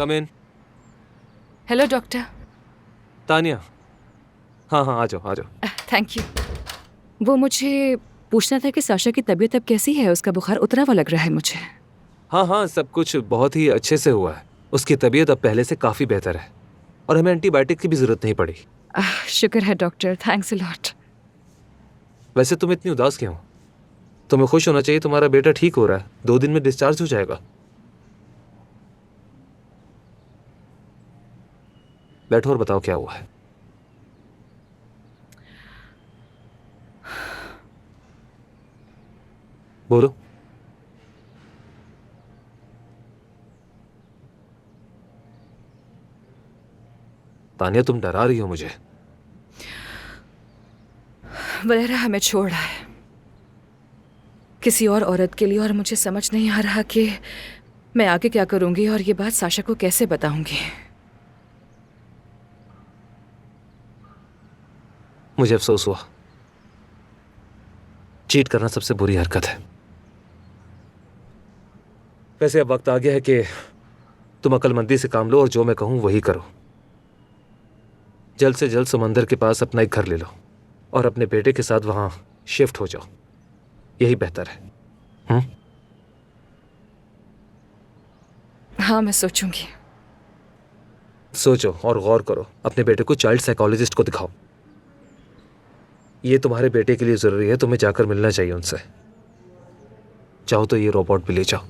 Come in. Hello doctor. Tania, हाँ हाँ, आ जाओ आ जाओ। Thank you. वो मुझे पूछना था कि साशा की तबीयत अब कैसी है? उसका बुखार उतरा हुआ लग रहा है मुझे। हाँ हाँ, सब कुछ बहुत ही अच्छे से हुआ है। उसकी तबीयत अब पहले से काफ़ी बेहतर है और हमें एंटीबायोटिक की भी ज़रूरत नहीं पड़ी। शुक्र है डॉक्टर, थैंक्स अ लॉट। वैसे तुम इतनी उदास क्यों हो? तुम्हें खुश होना चाहिए, तुम्हारा बेटा ठीक हो रहा है, 2 दिन में डिस्चार्ज हो जाएगा। बैठो और बताओ क्या हुआ है। बोलो। तानिया, तुम डरा रही हो मुझे। वलेरा हमें छोड़ रहा है किसी और औरत के लिए, और मुझे समझ नहीं आ रहा कि मैं आगे क्या करूंगी और ये बात साशा को कैसे बताऊंगी। मुझे अफसोस हुआ। चीट करना सबसे बुरी हरकत है। वैसे अब वक्त आ गया है कि तुम अक्लमंदी से काम लो और जो मैं कहूं वही करो। जल्द से जल्द समंदर के पास अपना एक घर ले लो और अपने बेटे के साथ वहां शिफ्ट हो जाओ। यही बेहतर है। हाँ, मैं सोचूंगी। सोचो और गौर करो। अपने बेटे को चाइल्ड साइकोलॉजिस्ट को दिखाओ। ये तुम्हारे बेटे के लिए जरूरी है, तुम्हें जाकर मिलना चाहिए उनसे। चाहो तो ये रोबोट भी ले जाओ।